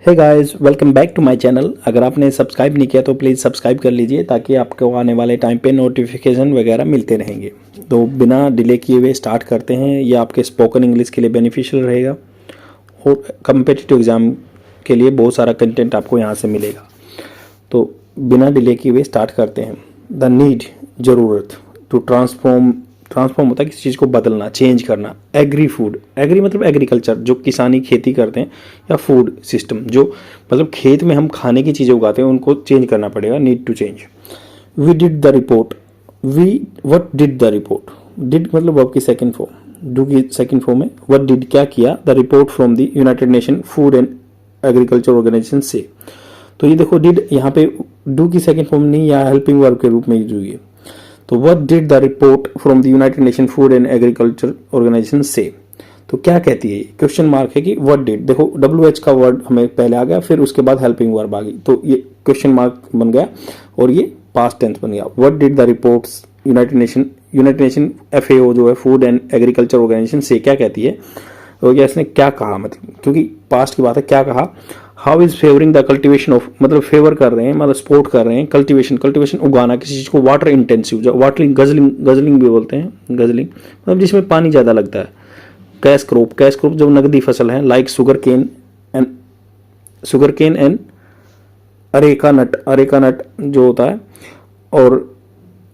Hey guys, welcome back to my channel. अगर आपने subscribe नहीं किया तो प्लीज़ सब्सक्राइब कर लीजिए ताकि आपको आने वाले टाइम पे नोटिफिकेशन वगैरह मिलते रहेंगे। तो बिना डिले किए हुए स्टार्ट करते हैं। ये आपके स्पोकन इंग्लिश के लिए बेनिफिशियल रहेगा और कम्पिटिटिव एग्ज़ाम के लिए बहुत सारा कंटेंट आपको यहाँ से मिलेगा। तो बिना डिले किए हुए स्टार्ट करते हैं। द नीड, ज़रूरत, टू ट्रांसफॉर्म होता है किसी चीज़ को बदलना, चेंज करना। एग्री फूड, एग्री मतलब एग्रीकल्चर, जो किसानी खेती करते हैं, या फूड सिस्टम जो मतलब खेत में हम खाने की चीज़ें उगाते हैं उनको चेंज करना पड़ेगा। Need to change. We did the report, what did the report. Did मतलब वर्ब की सेकंड फॉर्म, डू की सेकंड फॉर्म है। व्हाट डिड क्या किया, the report from the United Nation food and agriculture organisation से। तो ये देखो, डिड यहाँ पे डू की सेकंड फॉर्म नहीं, या हेल्पिंग वर्ब के रूप में यूज हुई है। तो what did the report from the United Nation food and agriculture organisation से। तो क्या कहती है, क्वेश्चन मार्क है कि व्हाट डिड। देखो WH का वर्ड हमें पहले आ गया, फिर उसके बाद हेल्पिंग वर्ब आ गई, तो ये क्वेश्चन मार्क बन गया और ये पास्ट टेंस बन गया। What did the reports United nation FAO जो है फूड एंड एग्रीकल्चर ऑर्गेनाइजेशन से क्या कहती है, और इसने क्या कहा, मतलब क्योंकि पास्ट की बात है, क्या कहा। How is favouring the cultivation of, मतलब फेवर कर रहे हैं, मतलब सपोर्ट कर रहे हैं कल्टीवेशन उगाना किसी चीज को। वाटर इंटेंसिव, जो वाटरिंग, गजलिंग भी बोलते हैं, गजलिंग मतलब जिसमें पानी ज्यादा लगता है। कैश क्रॉप जो नकदी फसल है, like sugarcane and areca nut जो होता है। और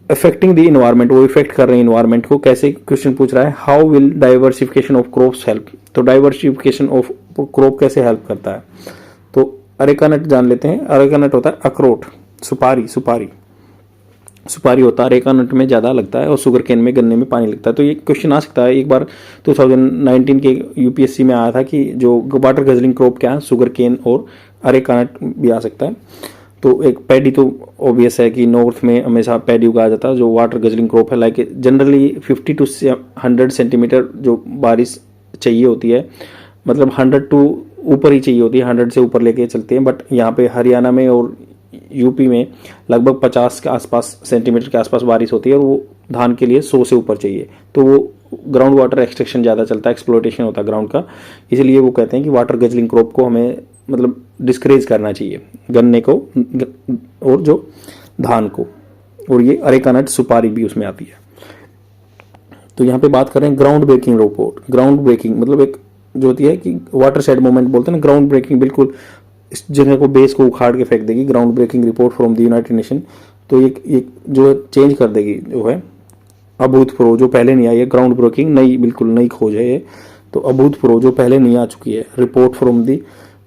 अफेक्टिंग द इन्वायरमेंट, वो इफेक्ट कर रहे हैं इन्वायरमेंट को। कैसे, क्वेश्चन पूछ रहा है how will diversification of crops help. तो डाइवर्सिफिकेशन ऑफ क्रॉप कैसे हेल्प करता है। तो अरेका नट जान लेते हैं। अरेका नट होता है अखरोट, सुपारी होता है, अरेका नट में ज़्यादा लगता है, और शुगर केन में, गन्ने में पानी लगता है। तो ये क्वेश्चन आ सकता है। एक बार 2019 के UPSC में आया था कि जो वाटर गजलिंग क्रॉप क्या है, शुगर केन और अरेका नट भी आ सकता है। तो एक पैडी तो ऑब्वियस है कि नॉर्थ में हमेशा पैडी उगाया जाता है, जो वाटर गजलिंग क्रॉप है। लाइक जनरली 50 to 100 सेंटीमीटर जो बारिश चाहिए होती है, मतलब 100 टू ऊपर ही चाहिए होती है, 100 से ऊपर लेके चलते हैं। बट यहाँ पे हरियाणा में और UP में लगभग 50 के आसपास सेंटीमीटर के आसपास बारिश होती है, और वो धान के लिए 100 से ऊपर चाहिए। तो वो ग्राउंड वाटर एक्सट्रैक्शन ज़्यादा चलता है, एक्सप्लोटेशन होता है ग्राउंड का। इसलिए वो कहते हैं कि वाटर गजलिंग क्रॉप को हमें मतलब डिस्करेज करना चाहिए, गन्ने को और जो धान को। और ये अरेका नट, सुपारी भी उसमें आती है। तो यहाँ पे बात करें ground breaking report. Ground breaking मतलब एक जो होती है कि वाटर शेड मूवमेंट बोलते हैं ना, ग्राउंड ब्रेकिंग, बिल्कुल इस जगह को, बेस को उखाड़ के फेंक देगी। Ground breaking report from the United Nation. तो ये जो चेंज कर देगी, जो है अभूतपूर्व, जो पहले नहीं आई है। ग्राउंड ब्रेकिंग नई, बिल्कुल नई खोज है ये। तो अभूतपूर्व जो पहले नहीं आ चुकी है। Report from the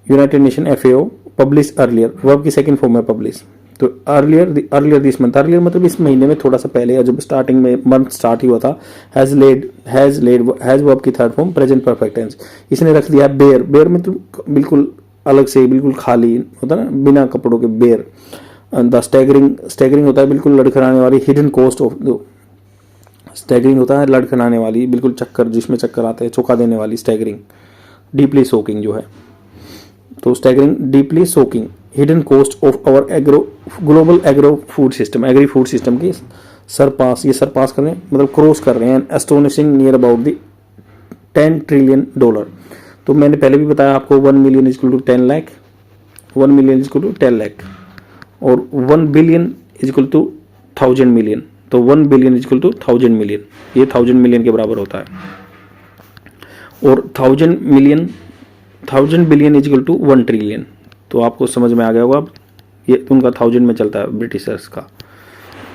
United nation FAO, publish earlier, verb की सेकंड फॉर्म है पब्लिश। तो अर्लियर दिस मंथ, अर्लियर मतलब इस महीने में थोड़ा सा पहले, जब स्टार्टिंग में मंथ स्टार्ट ही हुआ था। हैज वर्ब की third form present perfect tense. इसने रख दिया बेयर में, तो बिल्कुल अलग से, बिल्कुल खाली होता है ना, बिना कपड़ों के, बेयर। द स्टैगरिंग होता है बिल्कुल लड़खड़ाने वाली, हिडन कॉस्ट ऑफ, स्टैगरिंग होता है लड़खड़ाने वाली, बिल्कुल चक्कर, जिसमें चक्कर आते हैं, चौंका देने वाली स्टैगरिंग। डीपली सोकिंग जो है, तो staggering, deeply soaking, hidden cost of our global agro food system, agri food system की सरपास, ये सरपास कर रहे हैं, मतलब क्रॉस कर रहे हैं। Astonishing near about the $10 trillion. तो मैंने पहले भी बताया आपको, 1 million is equal to 10 lakh, 1 million is equal to 10 lakh, और 1 billion is equal to 1000 million. तो 1 billion is equal to 1000 million, ये 1000 मिलियन के बराबर होता है। और 1000 billion is equal to 1 trillion. तो आपको समझ में आ गया होगा, ये उनका 1000 में चलता है ब्रिटिशर्स का,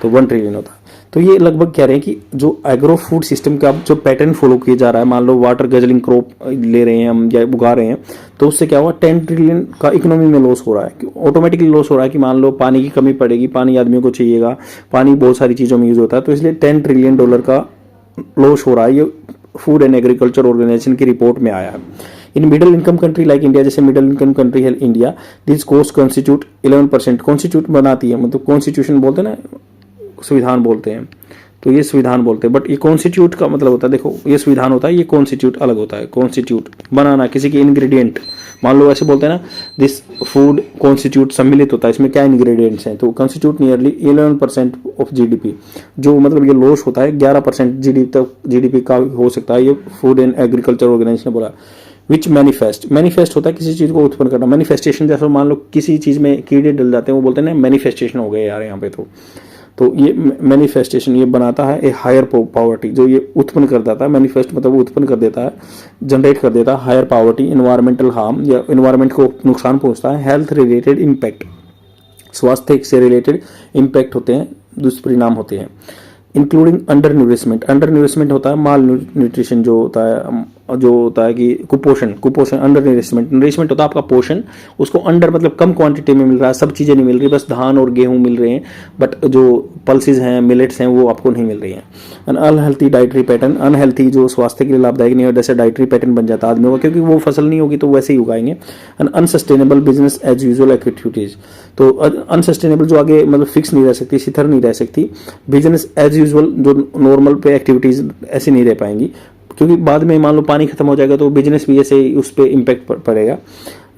तो 1 ट्रिलियन होता है। तो ये लगभग कह रहे हैं कि जो एग्रो फूड सिस्टम का जो पैटर्न फॉलो किया जा रहा है, मान लो वाटर गजलिंग क्रॉप ले रहे हैं हम या उगा रहे हैं, तो उससे क्या हुआ, 10 ट्रिलियन का इकोनॉमी में लॉस हो रहा है। ऑटोमेटिकली लॉस हो रहा है कि मान लो पानी की कमी पड़ेगी, पानी आदमियों को चाहिएगा, पानी बहुत सारी चीज़ों में यूज होता है, तो इसलिए $10 ट्रिलियन का लॉस हो रहा है। ये फूड एंड एग्रीकल्चर ऑर्गेनाइजेशन की रिपोर्ट में आया है। In middle income country like India, जैसे मिडिल इनकम कंट्री है India, this cost constitute 11%, constitute बनाती है, मतलब कॉन्स्टिट्यूशन बोलते हैं ना, संविधान बोलते हैं, तो ये संविधान बोलते हैं। बट ये कॉन्स्टिट्यूट का मतलब होता है, देखो ये संविधान होता है, ये कॉन्स्टिट्यूट अलग होता है। कॉन्स्टिट्यूट बनाना किसी के इंग्रेडिएंट, मान लो ऐसे बोलते हैं ना, दिस फूड कॉन्स्टिट्यूट, सम्मिलित होता है, इसमें क्या इंग्रेडिएंट्स हैं, तो कॉन्स्टिट्यूट नियरली 11% ऑफ GDP। जो मतलब ये लॉस होता है 11% GDP तक, GDP का हो सकता है। ये फूड एंड एग्रीकल्चर ऑर्गेनाइजेशन ने बोला। विच मैनिफेस्ट होता है किसी चीज़ को उत्पन्न करना, मैनिफेस्टेशन, जैसे मान लो किसी चीज़ में कीड़े डल जाते हैं, वो बोलते हैं ना मैनिफेस्टेशन हो गए यार यहाँ पे। तो ये मैनिफेस्टेशन ये बनाता है ए हायर पावर्टी, जो ये उत्पन्न कर देता है, मैनिफेस्ट मतलब वो उत्पन्न कर देता है, जनरेट कर देता है हायर पावर्टी, इन्वायरमेंटल हार्म या इन्वायरमेंट को नुकसान पहुंचता है, हेल्थ रिलेटेड इम्पैक्ट, स्वास्थ्य से रिलेटेड इम्पैक्ट होते हैं, दुष्परिणाम होते हैं, इंक्लूडिंग अंडर न्यूरिशमेंट होता है माल न्यूट्रिशन, जो होता है कि कुपोषण अंडर नरिशमेंट होता है आपका पोषण, उसको अंडर मतलब कम क्वांटिटी में मिल रहा है, सब चीज़ें नहीं मिल रही, बस धान और गेहूं मिल रहे हैं, बट जो पल्सेस हैं, मिलेट्स हैं, वो आपको नहीं मिल रही हैं। An unhealthy dietary pattern, unhealthy जो स्वास्थ्य के लिए लाभदायक नहीं हो, जैसे डाइटरी पैटर्न बन जाता है आदमियों का, क्योंकि वो फसल नहीं होगी तो वैसे ही उगाएंगे। An unsustainable business as usual activities, तो अनसस्टेनेबल जो आगे मतलब फिक्स नहीं रह सकती, स्थिर नहीं रह सकती, बिजनेस एज यूजुअल जो नॉर्मल पे एक्टिविटीज ऐसी नहीं रह पाएंगी, क्योंकि बाद में मान लो पानी खत्म हो जाएगा तो बिजनेस भी ऐसे उस पर इम्पैक्ट पड़ेगा।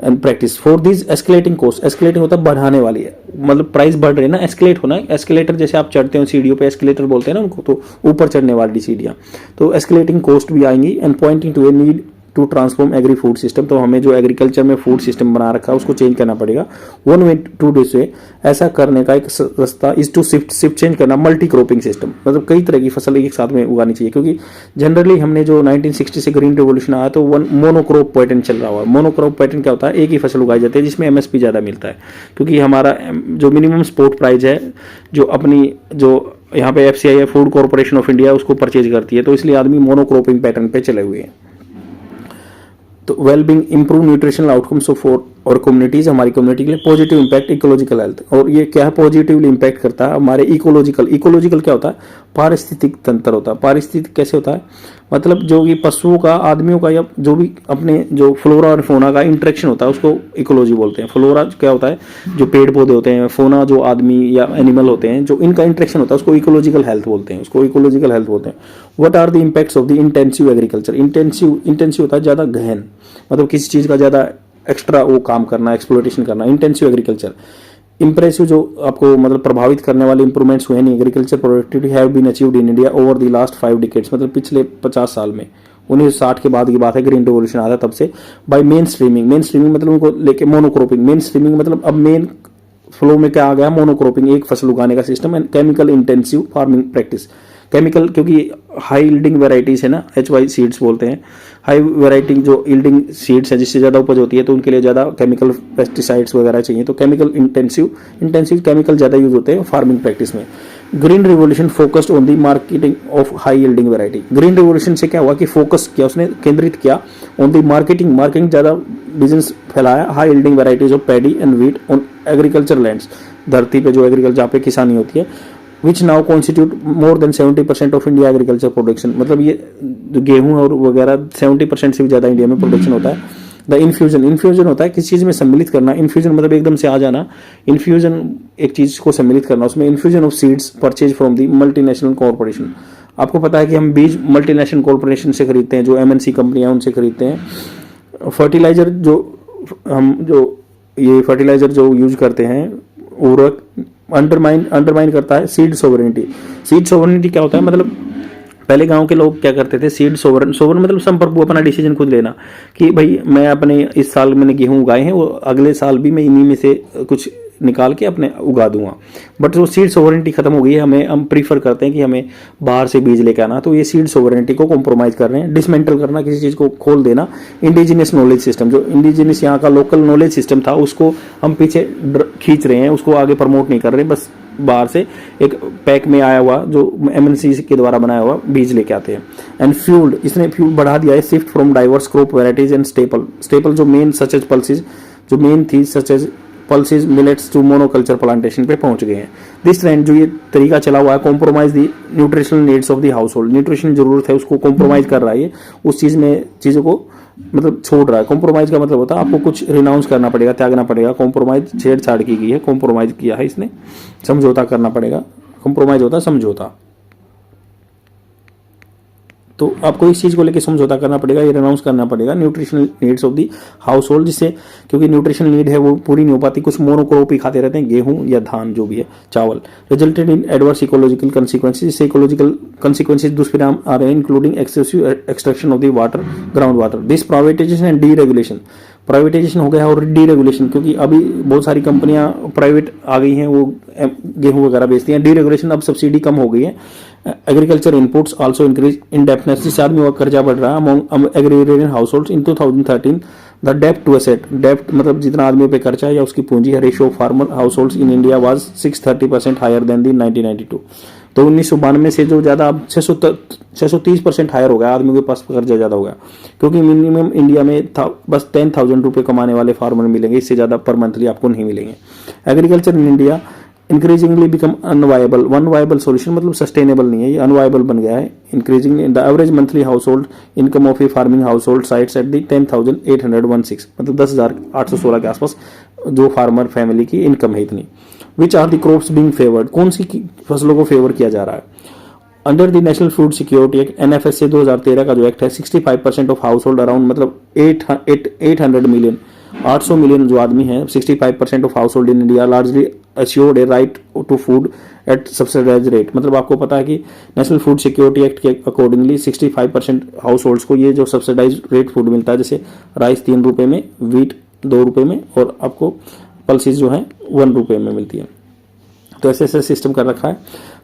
And practice for this escalating cost, escalating होता है बढ़ाने वाली है, मतलब प्राइस बढ़ रही है ना, एस्केलेट होना, एस्केलेटर जैसे आप चढ़ते हो सीढ़ियों पे, एस्केलेटर बोलते हैं ना उनको, तो ऊपर चढ़ने वाली सीढ़ियाँ, तो एस्केलेटिंग कोस्ट भी आएंगी। And pointing to a need to transform agri food system, तो हमें जो एग्रीकल्चर में फूड सिस्टम बना रखा है उसको चेंज करना पड़ेगा। वन वे टू डू से, ऐसा करने का एक रास्ता इज टू शिफ्ट चेंज करना मल्टी क्रॉपिंग सिस्टम, मतलब कई तरह की फसल एक साथ में उगानी चाहिए, क्योंकि जनरली हमने जो 1960 से ग्रीन रिवोल्यूशन आया तो वन मोनोक्रॉप पैटर्न चल रहा हुआ। मोनोक्रॉप पैटर्न क्या होता है, एक ही फसल उगाई जाती है जिसमें एमएसपी ज़्यादा मिलता है, क्योंकि हमारा जो मिनिमम सपोर्ट प्राइस है जो अपनी जो यहाँ पे एफसीआई है, फूड कॉर्पोरेशन ऑफ इंडिया, उसको परचेज करती है, तो इसलिए आदमी मोनोक्रॉपिंग पैटर्न पे चले हुए हैं। तो wellbeing, improve nutritional outcomes of और कम्युनिटीज, हमारी कम्युनिटी के लिए पॉजिटिव इंपैक्ट, इकोलॉजिकल हेल्थ, और ये क्या है पॉजिटिवली इंपैक्ट करता है हमारे इकोलॉजिकल क्या होता है, पारिस्थितिक तंत्र होता है। पारिस्थितिक कैसे होता है, मतलब जो भी पशुओं का, आदमियों का, या जो भी अपने जो फ्लोरा और फोना का इंटरेक्शन होता है उसको इकोलॉजी बोलते हैं। फ्लोरा क्या होता है, जो पेड़ पौधे होते हैं, फोना जो आदमी या एनिमल होते हैं, जो इनका इंटरेक्शन होता है उसको इकोलॉजिकल हेल्थ बोलते हैं, what are the impacts of the intensive agriculture. Intensive होता है ज़्यादा गहन, मतलब किसी चीज़ का ज़्यादा एक्स्ट्रा वो काम करना, एक्सप्लोरेशन करना, इंटेंसिव एग्रीकल्चर। इंप्रेसिव जो आपको मतलब प्रभावित करने वाले इंप्रूवमेंट्स हुए नहीं, agriculture productivity have been achieved in India over the last 5 decades, मतलब पिछले 50 साल में, 1960 के बाद की बात है, ग्रीन रिवोल्यूशन आया तब से। बाय मेन स्ट्रीमिंग मतलब उनको लेके मोनोक्रॉपिंग, मेन स्ट्रीमिंग मतलब अब मेन फ्लो में क्या आ गया, मोनोक्रॉपिंग, एक फसल उगाने का system, and chemical intensive farming practice. Chemical, क्योंकि हाई यील्डिंग वेराइटीज है ना, HY सीड्स बोलते हैं, हाई वेराइटी जो यील्डिंग सीड्स है जिससे ज़्यादा उपज होती है, तो उनके लिए ज़्यादा केमिकल पेस्टिसाइड्स वगैरह चाहिए, तो केमिकल इंटेंसिव केमिकल ज़्यादा यूज होते हैं फार्मिंग प्रैक्टिस में। Green revolution focused on the marketing of high yielding variety. Green revolution से क्या हुआ कि फोकस किया, उसने केंद्रित किया ऑन दी मार्केटिंग ज़्यादा बिजनेस फैलाया, high yielding varieties of paddy and wheat on agriculture lands, धरती पे जो एग्रीकल्चर जहाँ पे किसानी होती है, which now constitute more than 70% of India agriculture production, मतलब ये जो गेहूं और वगैरह 70% से भी ज़्यादा इंडिया में प्रोडक्शन होता है। द इन्फ्यूजन होता है किसी चीज़ में सम्मिलित करना, इन्फ्यूजन मतलब एकदम से आ जाना, इन्फ्यूजन एक चीज़ को सम्मिलित करना, उसमें infusion of seeds purchase from the multinational corporation. आपको पता है कि हम बीज मल्टीनेशनल कॉर्पोरेशन से खरीदते हैं, जो MNC कंपनियां उनसे खरीदते हैं। फर्टिलाइजर जो ये फर्टिलाइजर जो यूज करते हैं, उर्वरक अंडरमाइन करता है सीड सोवरेनिटी क्या होता है, मतलब पहले गांव के लोग क्या करते थे, सीड सोवरन मतलब संपर्क, अपना डिसीजन खुद लेना कि भाई मैं अपने इस साल मैंने गेहूं उगाए हैं, वो अगले साल भी मैं इन्हीं में से कुछ निकाल के अपने उगा दूंगा। बट वो सीड सोवरेनिटी खत्म हो गई है, हम प्रीफर करते हैं कि हमें बाहर से बीज लेके आना, तो ये सीड सोवरेनिटी को कॉम्प्रोमाइज कर रहे हैं, डिसमेंटल करना, किसी चीज़ को खोल देना। इंडिजिनियस नॉलेज सिस्टम, जो इंडिजिनियस यहाँ का लोकल नॉलेज सिस्टम था, उसको हम पीछे खींच रहे हैं, उसको आगे प्रमोट नहीं कर रहे, बस बाहर से एक पैक में आया हुआ जो MNC के द्वारा बनाया हुआ बीज लेके आते हैं। एंड फ्यूल्ड, इसने फ्यूल बढ़ा दिया है, shift from diverse crop varieties and staple जो मेन सच एज पल्सेज, जो मेन थी such as pulses millets to monoculture plantation पे पहुंच गए हैं। दिस ट्रेंड जो ये तरीका चला हुआ है, compromise the nutritional needs of the house hold, nutrition जरूरत है उसको कॉम्प्रोमाइज कर रहा है, ये उस चीज़ों को मतलब छोड़ रहा है। कॉम्प्रोमाइज का मतलब होता है आपको कुछ रिनाउंस करना पड़ेगा, त्यागना पड़ेगा। कॉम्प्रोमाइज छेड़छाड़ की गई है, कॉम्प्रोमाइज किया है इसने, समझौता करना पड़ेगा, कॉम्प्रोमाइज होता है समझौता। तो आपको इस चीज़ को लेकर समझौता करना पड़ेगा, ये अनाउंस करना पड़ेगा nutritional needs of the house hold, जिससे क्योंकि न्यूट्रिशनल नीड है वो पूरी नहीं हो पाती, कुछ मोनोक्रॉप ही खाते रहते हैं, गेहूं या धान जो भी है, चावल, resulted in adverse ecological consequences, इससे इकोलॉजिकल कंसिक्वेंसेज दुष्परिणाम आ रहे हैं, including excessive extraction of the water, ground water, this privatisation and deregulation, privatisation हो गया और डीरेगुलेशन, क्योंकि अभी बहुत सारी कंपनियां प्राइवेट आ गई हैं, वो गेहूं वगैरह बेचती हैं, डीरेगुलेशन, अब सब्सिडी कम हो गई है, agriculture inputs also increase indebtedness, जिससे आदमी का कर्जा बढ़ रहा है among agrarian household in 2013, the डेप्ट टू एसेट, डेप्ट मतलब जितना आदमी पे खर्चा है या उसकी पूंजी है, ratio of farmer household in India was 630% higher than the 1992, तो 1992 से जो ज़्यादा अब 630% हायर हो गया, आदमी के पास कर्जा ज़्यादा हो गया, क्योंकि मिनिमम इंडिया में बस 10,000 रुपये कमाने वाले फार्मर मिलेंगे, इससे ज़्यादा पर मंथली आपको नहीं मिलेंगे। Agriculture in India increasingly become unviable, one viable solution मतलब सस्टेनेबल नहीं है, ये अनवायबल बन गया है। Increasing the average monthly house hold income of A farming house hold sites at the 10,816, मतलब 10,816 के आसपास जो फार्मर फैमिली की इनकम है इतनी। Which are the crops being favoured, कौन सी फसलों को फेवर किया जा रहा है? Under the national food security act NFS से 2013 का जो एक्ट है, 65% ऑफ हाउस होल्ड अराउंड मतलब 800 मिलियन 800 मिलियन जो आदमी हैं, 65% of household in India largely assured a right to food at subsidise rate, मतलब आपको पता है कि नेशनल फूड सिक्योरिटी एक्ट के अकॉर्डिंगली 65% हाउस होल्ड्स को ये जो सब्सिडाइज रेट फूड मिलता है, जैसे राइस 3 रुपये में, वीट 2 रुपये में और आपको पल्सेस जो है 1 रुपये में मिलती है, तो ऐसे ऐसे सिस्टम कर रखा है।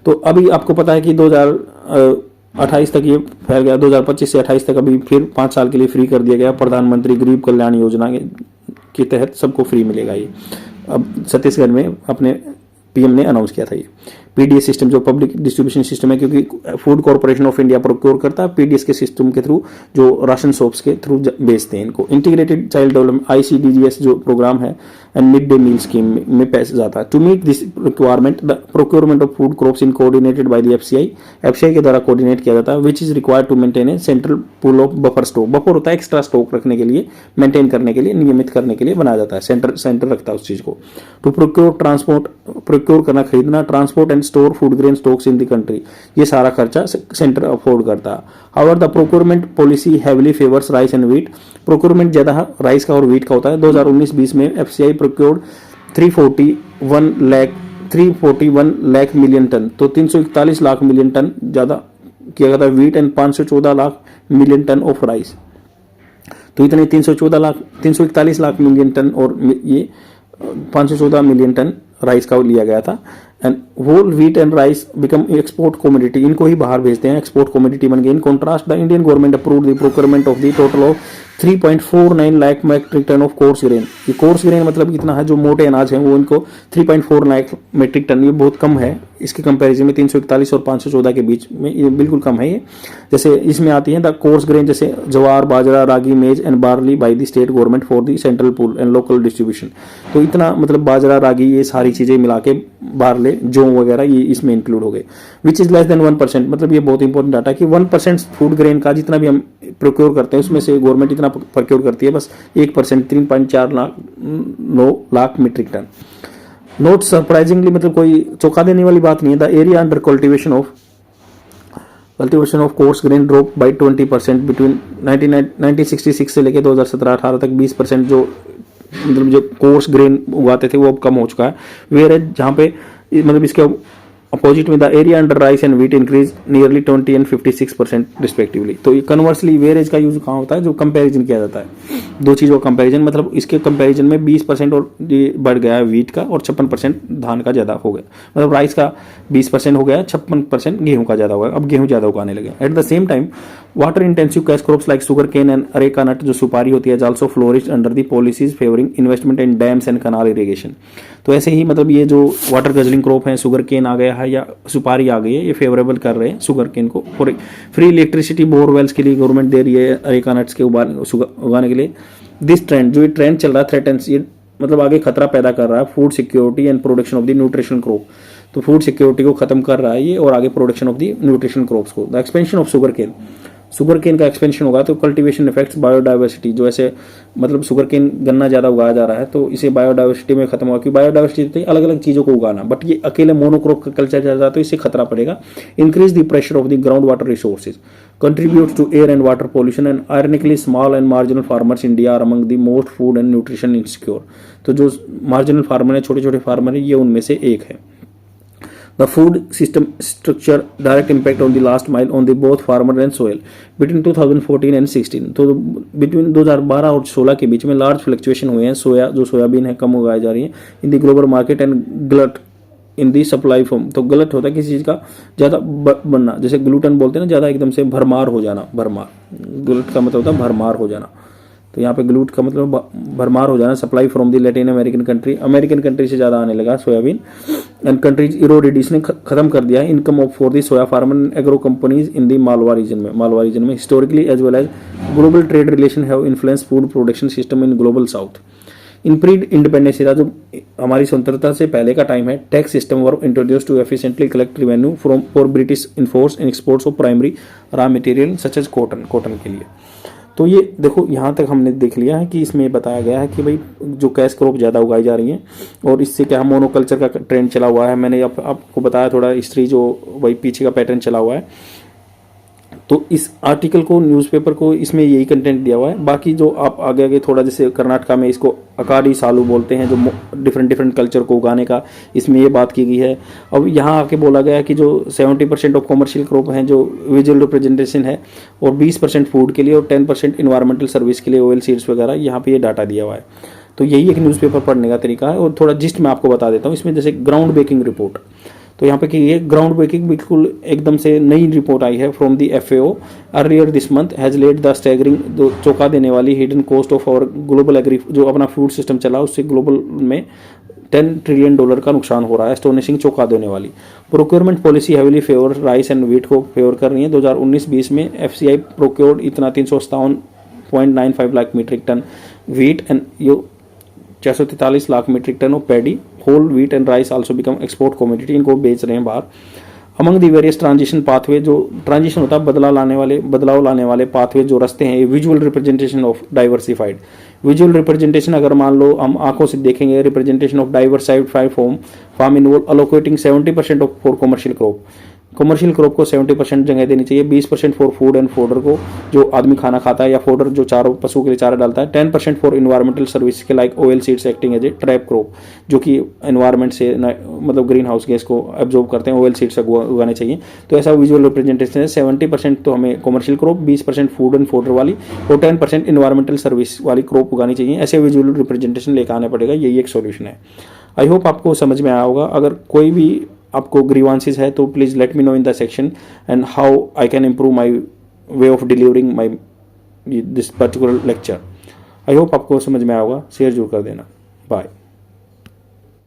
तो अभी आपको पता है कि 2028 तक ये फैल गया, 2025 से 28 तक अभी फिर 5 साल के लिए फ्री कर दिया गया, प्रधानमंत्री गरीब कल्याण योजना के तहत सबको फ्री मिलेगा ये। अब छत्तीसगढ़ में अपने PM ने अनाउंस किया था ये PDS सिस्टम, जो पब्लिक डिस्ट्रीब्यूशन सिस्टम है, क्योंकि food corporation of India procure करता है, PDS के सिस्टम के थ्रू जो राशन शॉप्स के थ्रू बेचते हैं इनको। इंटीग्रेटेड चाइल्ड डेवलपमेंट ICDGS जो प्रोग्राम है and mid day meal scheme में पैसे जाता है। To meet this requirement the procurement of food crops in coordinated by the FCI के द्वारा कोऑर्डिनेट किया जाता है, which is required to maintain a central pool of buffer stock, buffer होता है एक्स्ट्रा स्टॉक रखने के लिए, मेंटेन करने के लिए, नियमित करने के लिए बनाया जाता है, सेंटर रखता है उस चीज को। टू प्रोक्योर करना, खरीदना, transport and store food grain stocks in the country, ये सारा खर्चा सेंटर अफोर्ड करता है। However the procurement policy heavily favours rice and wheat, procurement ज्यादा राइस का और व्हीट का होता है। 2019-20 में FCI procured 341 lakh million tonne, तो 341 लाख मिलियन टन ज्यादा किया गया था wheat and 514 lakh million tonne of rice, तो इतने 341 लाख मिलियन टन और ये 514 मिलियन टन राइस का लिया गया था। And whole wheat and rice become export commodity, इनको ही बाहर भेजते हैं, एक्सपोर्ट कमोडिटी बन गई। In contrast the Indian government approved the procurement of the total of 3.49 lakh metric tonne of coarse grain, ये कोर्स ग्रेन मतलब कितना है, जो मोटे अनाज हैं वो इनको 3.4 लाख मेट्रिक टन, ये बहुत कम है इसके कंपैरिजन में 341 और 514 के बीच में, ये बिल्कुल कम है ये। जैसे इसमें आती है द कोर्स ग्रेन जैसे जवार, बाजरा, रागी, मेज and barley by the state government for the central pool and local distribution, तो इतना मतलब बाजरा, रागी, ये सारी चीजें मिला के बार्ले, जौ वगैरह ये इसमें इंक्लूड हो गए। विच इज लेस देन 1%, मतलब ये बहुत इंपॉर्टेंट डाटा कि 1% फूड ग्रेन का जितना भी हम प्रोक्योर करते हैं उसमें से गवर्नमेंट इतना प्रोक्योर करती है, बस 1%, 3.49 lakh metric tonne. Not surprisingly, मतलब कोई चौंका देने वाली बात नहीं है, the area under cultivation of coarse grain drop by 20% between 1966 से लेकर 2017-18 तक 20% जो मतलब जो कोर्स ग्रेन उगाते थे वो अब कम हो चुका है। वेयर एज जहाँ पे मतलब इसके अपोजिट में the area under rice and wheat increase nearly 20 and 56% respectively. तो ये कन्वर्सली वेरेज का यूज कहाँ होता है, जो कंपैरिजन किया जाता है दो चीज़ों का कंपैरिजन, मतलब इसके कंपैरिजन में 20% और ये बढ़ गया है व्हीट का, और 56% धान का ज़्यादा हो गया, मतलब राइस का 20% हो गया, 56% गेहूं का ज़्यादा हो गया, अब गेहूं ज़्यादा उगाने लगे। At the same time water intensive cash crops like sugarcane and areca nut, जो सुपारी होती है, also flourish under the policies favouring investment in dams and canal irrigation. तो ऐसे ही मतलब ये जो वाटर गजलिंग क्रॉप है, शुगर केन आ गया है या सुपारी आ गई है, ये फेवरेबल कर रहे हैं शुगर केन को। फॉर फ्री इलेक्ट्रिसिटी बोरवेल्स के लिए गवर्नमेंट दे रही है अरेका नट्स के उगाने के लिए। दिस ट्रेंड, जो ये ट्रेंड चल रहा है, थ्रेटन्स, ये मतलब आगे खतरा पैदा कर रहा है food security and production of the nutrition crop. तो फूड सिक्योरिटी को खत्म कर रहा है ये, और आगे production of the nutrition crops को। The expansion of sugarcane का एक्सपेंशन होगा तो कल्टीवेशन इफेक्ट्स बायोडाइवर्सिटी, जो ऐसे मतलब शुगर केन गन्ना ज़्यादा उगाया जा रहा है तो इसे बायोडाइवर्सिटी में खत्म होगा, क्योंकि बायोडाइवर्सिटी अलग अलग चीज़ों को उगाना, बट ये अकेले मोनोक्रॉप का कल्चर चल रहा है तो इससे खतरा पड़ेगा। Increase the pressure of the ground water resources, contributes to air and water pollution, and ironically small and marginal farmers India are among the most food and nutrition insecure. तो जो marginal farmer है, छोटे छोटे farmer है, ये उनमें से एक है. The food system structure direct impact on the last mile on the both farmer and soil between 2014 and 16. तो between 2012 और 16 के बीच में large fluctuation हुए हैं. सोयाबीन है कम उगाई जा रही है in the global market and glut in the supply form. तो गलत होता है किसी चीज़ का ज़्यादा बनना, जैसे ग्लूटन बोलते हैं ना, ज़्यादा एकदम से भरमार हो जाना. भरमार, ग्लूट का मतलब होता है भरमार हो जाना. तो यहाँ पे ग्लूट का मतलब भरमार हो जाना. Supply from the Latin American country से ज़्यादा आने लगा सोयाबीन. एंड कंट्रीज इरोडेड, इसने खत्म कर दिया है income of for the soya farmer and agro companies in the Malwa region में historically as well as global trade relation have influence food production system in global south. In pre independence era, जो हमारी स्वतंत्रता से पहले का time है, tax system were introduce to efficiently collect revenue from for British enforce in exports of primary raw material such as cotton के लिए. तो ये देखो यहाँ तक हमने देख लिया है कि इसमें बताया गया है कि भाई जो कैश क्रॉप ज़्यादा उगाई जा रही हैं और इससे क्या मोनोकल्चर का ट्रेंड चला हुआ है. मैंने आपको बताया थोड़ा हिस्ट्री, जो भाई पीछे का पैटर्न चला हुआ है. तो इस आर्टिकल को, न्यूज़पेपर को, इसमें यही कंटेंट दिया हुआ है. बाकी जो आप आगे आगे थोड़ा, जैसे कर्नाटका में इसको अकाड़ी सालू बोलते हैं, जो डिफरेंट कल्चर को उगाने का, इसमें ये बात की गई है. अब यहाँ आके बोला गया है कि जो 70% ऑफ कॉमर्शियल क्रॉप हैं जो विजुअल रिप्रेजेंटेशन है, और 20% फूड के लिए और 10% इन्वायरमेंटल सर्विस के लिए, ऑयल सीड्स वगैरह, यहाँ पे ये डाटा दिया हुआ है. तो यही एक न्यूज़पेपर पढ़ने का तरीका है. और थोड़ा जिस्ट मैं आपको बता देता हूँ. इसमें जैसे ग्राउंड ब्रेकिंग रिपोर्ट, तो यहाँ पे कि ये ग्राउंड ब्रेकिंग बिल्कुल एकदम से नई रिपोर्ट आई है from the FAO earlier this month has led the staggering, जो चौंका देने वाली hidden cost of our global agri, जो अपना फूड सिस्टम चला उससे ग्लोबल में $10 ट्रिलियन का नुकसान हो रहा है. एस्टोनिशिंग, चौंका देने वाली. Procurement policy heavily favour rice and wheat को फेवर कर रही है. 2019-20 में FCI प्रोक्योर्ड इतना 357.95 lakh metric tonne wheat and 443 lakh metric tonne of paddy. Whole wheat and rice also become export commodity, इनको बेच रहे हैं बाहर. Among the various transition pathway, जो ट्रांजिशन होता है बदलाव लाने वाले पाथवे, जो रास्ते हैं, visual representation of diversified. Visual representation अगर मान लो हम आंखों से देखेंगे, representation of diversified farm involve allocating 70% of for commercial crop. Commercial crop को 70% जगह देनी चाहिए. 20% फॉर फूड एंड फोडर को, जो आदमी खाना खाता है, या फोडर जो चारों पशु के लिए चारा डालता है. 10% फॉर इन्वायरमेंटल सर्विस के like oil seeds acting as a trap crop, जो कि एनवायरमेंट से मतलब ग्रीन हाउस गैस को एब्जॉर्ब करते हैं. ऑयल सीड्स उगाने चाहिए. तो ऐसा विजुअल रिप्रेजेंटेशन है. 70% तो हमें commercial crop, 20% food and fodder वाली, और 10% इन्वायरमेंटल सर्विस वाली क्रॉप उगानी चाहिए. ऐसे विजुअल रिप्रेजेंटेशन लेकर आना पड़ेगा. यही एक सोल्यूशन है. आई होप आपको समझ में आया होगा. अगर कोई भी आपको ग्रीवांसेस है तो please let me know in the section and how I can improve my way of delivering my this particular lecture. I hope आपको समझ में आया होगा. शेयर जरूर कर देना. बाय.